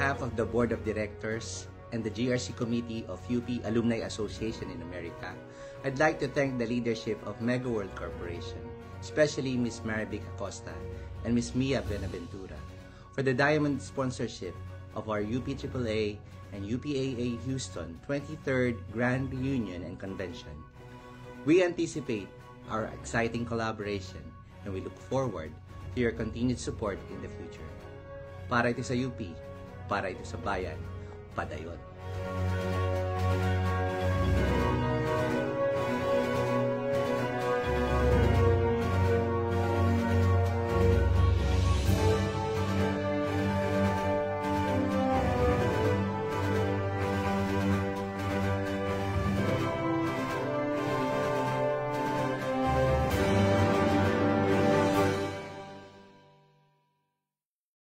behalf of the Board of Directors and the GRC Committee of UP Alumni Association in America, I'd like to thank the leadership of Mega World Corporation, especially Ms. Marivic Acosta and Ms. Mia Benaventura, for the diamond sponsorship of our UP AAA and UPAA Houston 23rd Grand Reunion and Convention. We anticipate our exciting collaboration and we look forward to your continued support in the future. Para ito sa UP, para ito sa bayan, padayon.